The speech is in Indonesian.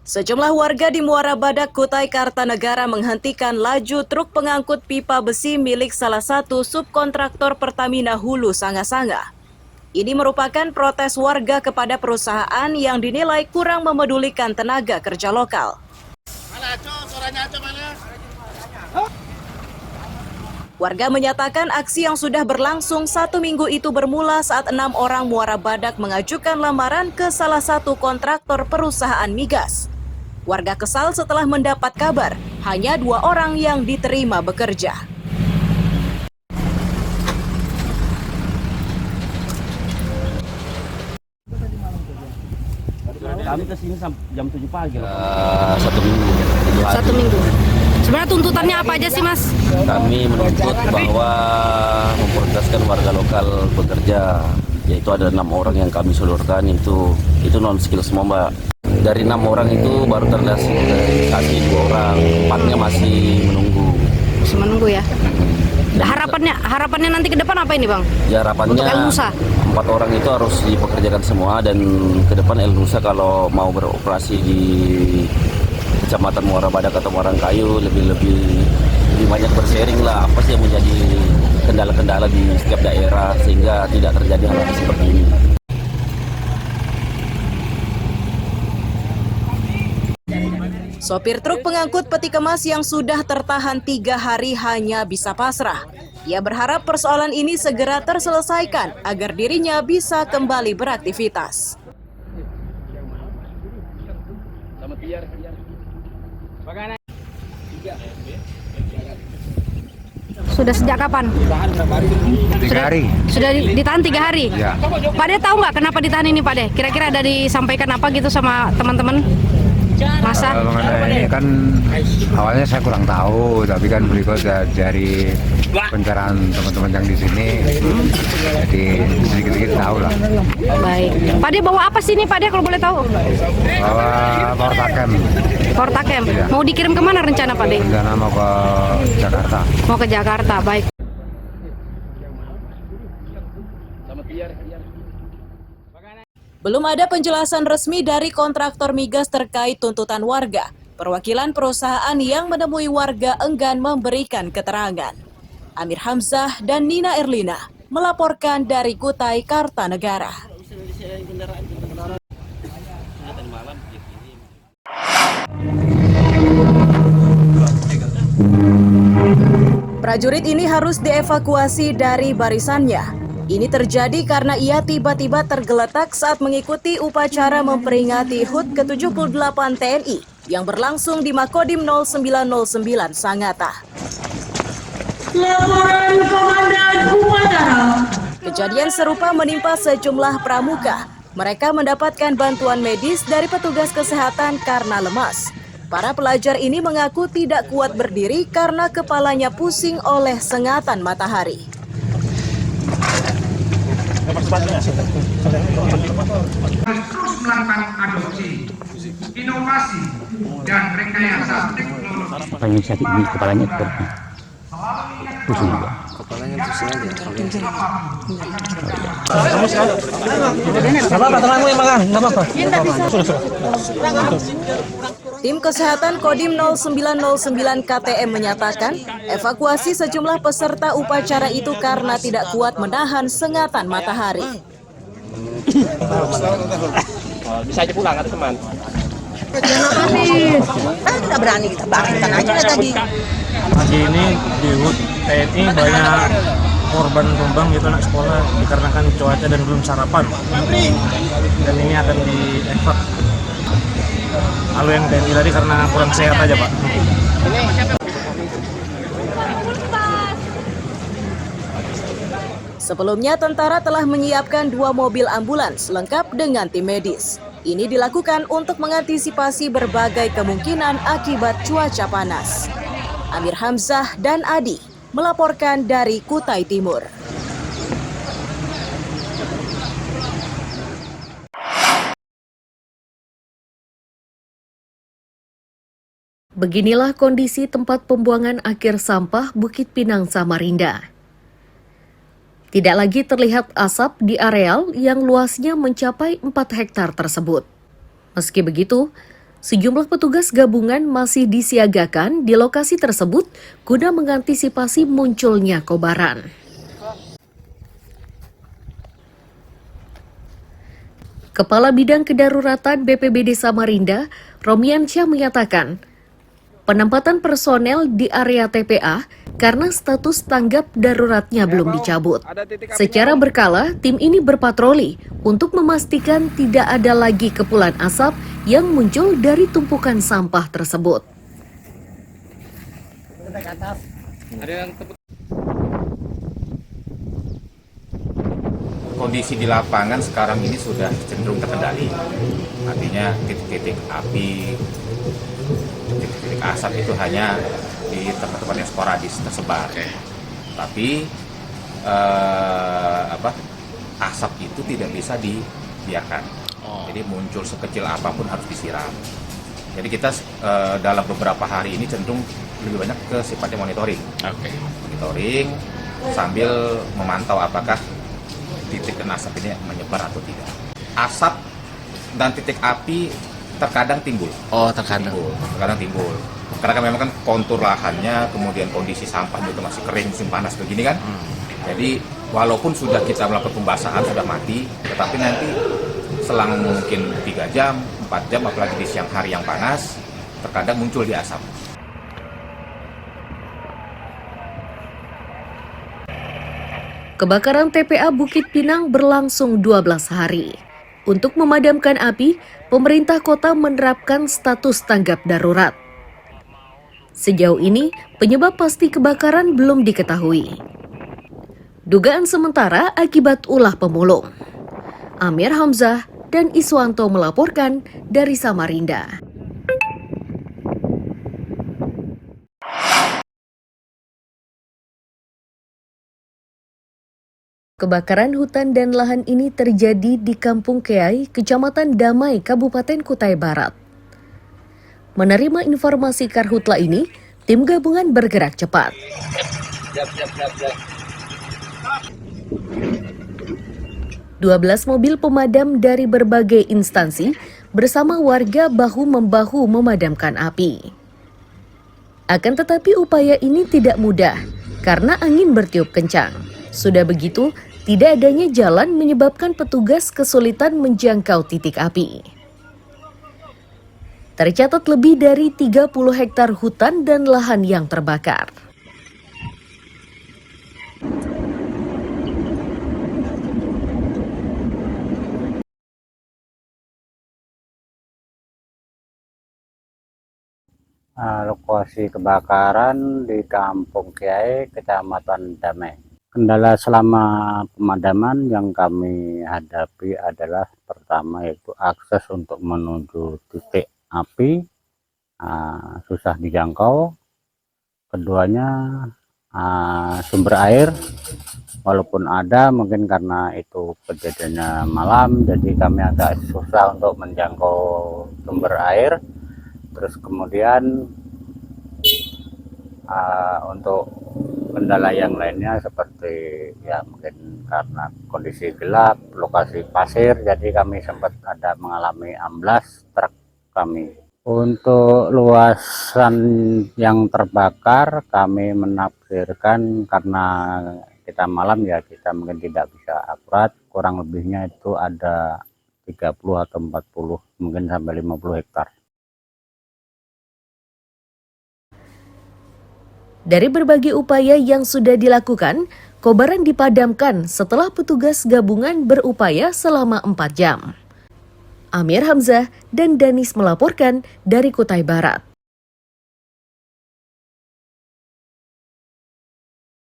Sejumlah warga di Muara Badak, Kutai Kartanegara menghentikan laju truk pengangkut pipa besi milik salah satu subkontraktor Pertamina Hulu Sanga-Sanga. Ini merupakan protes warga kepada perusahaan yang dinilai kurang memedulikan tenaga kerja lokal. Warga menyatakan aksi yang sudah berlangsung 1 minggu itu bermula saat 6 orang Muara Badak mengajukan lamaran ke salah satu kontraktor perusahaan migas. Warga kesal setelah mendapat kabar hanya 2 orang yang diterima bekerja. Kami kesini sampai jam 7 pagi. 1 minggu. 1 minggu. Sebenarnya tuntutannya apa aja sih, Mas? Kami menuntut bahwa memprioritaskan warga lokal bekerja, yaitu ada 6 orang yang kami sodorkan itu non skill semua, Mbak. Dari 6 orang itu baru terrealisasi 2 orang, 4-nya masih menunggu. Masih menunggu ya. Harapannya nanti ke depan apa ini, Bang? Ya, harapannya untuk El-Nusa 4 orang itu harus dipekerjakan semua, dan ke depan El-Nusa kalau mau beroperasi di Kecamatan Muara Badak atau Muarangkayu lebih banyak bersharing lah apa sih yang menjadi kendala-kendala di setiap daerah sehingga tidak terjadi hal seperti ini. Sopir truk pengangkut peti kemas yang sudah tertahan 3 hari hanya bisa pasrah. Ia berharap persoalan ini segera terselesaikan agar dirinya bisa kembali beraktivitas. sudah sejak kapan? 3 hari. Sudah ditahan 3 hari? Ya. Pak De tahu nggak kenapa ditahan ini, Pak De? Kira-kira ada disampaikan apa gitu sama teman-teman? Masa? Mengenai kan awalnya saya kurang tahu, tapi kan berikut dari pencerahan teman-teman yang di sini, jadi sedikit-sedikit tahu lah. Baik. Pak De bawa apa sih ini, Pak De, kalau boleh tahu? Bawa portakem. Portakem. Iya. Mau dikirim kemana rencana, Pak De? Rencana mau ke Jakarta. Mau ke Jakarta, baik. Belum ada penjelasan resmi dari kontraktor migas terkait tuntutan warga. Perwakilan perusahaan yang menemui warga enggan memberikan keterangan. Amir Hamzah dan Nina Erlina melaporkan dari Kutai Kartanegara. Prajurit ini harus dievakuasi dari barisannya. Ini terjadi karena ia tiba-tiba tergeletak saat mengikuti upacara memperingati HUT ke-78 TNI yang berlangsung di Makodim 0909 Sangatta. Laporan Komandan Upacara. Kejadian serupa menimpa sejumlah pramuka. Mereka mendapatkan bantuan medis dari petugas kesehatan karena lemas. Para pelajar ini mengaku tidak kuat berdiri karena kepalanya pusing oleh sengatan matahari. Terus melakukan adopsi, inovasi, dan rekayasa teknologi. Inisiatif ini kepalanya seperti pusing juga. Tim Kesehatan Kodim 0909 KTM menyatakan evakuasi sejumlah peserta upacara itu karena tidak kuat menahan sengatan matahari. Bisa aja pulang atau teman. Kita berani kita bangkitkan aja tadi. Pagi ini di HUT TNI banyak korban tumbang gitu anak sekolah dikarenakan cuaca dan belum sarapan. Dan ini akan dievak. Lalu yang TNI tadi karena kurang sehat aja, Pak. Sebelumnya, tentara telah menyiapkan 2 mobil ambulans lengkap dengan tim medis. Ini dilakukan untuk mengantisipasi berbagai kemungkinan akibat cuaca panas. Amir Hamzah dan Adi melaporkan dari Kutai Timur. Beginilah kondisi tempat pembuangan akhir sampah Bukit Pinang, Samarinda. Tidak lagi terlihat asap di areal yang luasnya mencapai 4 hektar tersebut. Meski begitu, Sejumlah petugas gabungan masih disiagakan di lokasi tersebut guna mengantisipasi munculnya kobaran. Kepala Bidang Kedaruratan BPBD Samarinda, Romiansyah menyatakan, penempatan personel di area TPA karena status tanggap daruratnya belum dicabut. Secara berkala, tim ini berpatroli untuk memastikan tidak ada lagi kepulan asap yang muncul dari tumpukan sampah tersebut. Kondisi di lapangan sekarang ini sudah cenderung terkendali. Artinya titik-titik api, titik-titik asap itu hanya di tempat-tempat yang sporadis tersebar. Tapi asap itu tidak bisa dibiarkan. Jadi muncul sekecil apapun harus disiram. Jadi kita dalam beberapa hari ini cenderung lebih banyak ke sifatnya monitoring. Monitoring sambil memantau apakah titik dan asap ini menyebar atau tidak. Asap dan titik api terkadang timbul. Terkadang timbul. Karena memang kan kontur lahannya, kemudian kondisi sampah juga masih kering, musim panas begini kan. Jadi walaupun sudah kita melakukan pembasahan, sudah mati, tetapi nanti selang mungkin 3 jam, 4 jam, apalagi di siang hari yang panas, terkadang muncul di asap. Kebakaran TPA Bukit Pinang berlangsung 12 hari. Untuk memadamkan api, pemerintah kota menerapkan status tanggap darurat. Sejauh ini, penyebab pasti kebakaran belum diketahui. Dugaan sementara akibat ulah pemulung. Amir Hamzah dan Iswanto melaporkan dari Samarinda. Kebakaran hutan dan lahan ini terjadi di Kampung Keai, Kecamatan Damai, Kabupaten Kutai Barat. Menerima informasi karhutla ini, tim gabungan bergerak cepat. 12 mobil pemadam dari berbagai instansi bersama warga bahu-membahu memadamkan api. Akan tetapi upaya ini tidak mudah karena angin bertiup kencang. Sudah begitu, tidak adanya jalan menyebabkan petugas kesulitan menjangkau titik api. Tercatat lebih dari 30 hektar hutan dan lahan yang terbakar. Lokasi kebakaran di Kampung Kiai, Kecamatan Damai. Kendala selama pemadaman yang kami hadapi adalah pertama yaitu akses untuk menuju titik api susah dijangkau. Keduanya sumber air, walaupun ada mungkin karena itu kejadiannya malam, jadi kami agak susah untuk menjangkau sumber air. Terus kemudian untuk kendala yang lainnya seperti ya mungkin karena kondisi gelap, lokasi pasir, jadi kami sempat ada mengalami amblas truk kami. Untuk luasan yang terbakar kami menafsirkan karena kita malam ya kita mungkin tidak bisa akurat, kurang lebihnya itu ada 30 atau 40 mungkin sampai 50 hektar. Dari berbagai upaya yang sudah dilakukan, kobaran dipadamkan setelah petugas gabungan berupaya selama 4 jam. Amir Hamzah dan Danis melaporkan dari Kutai Barat.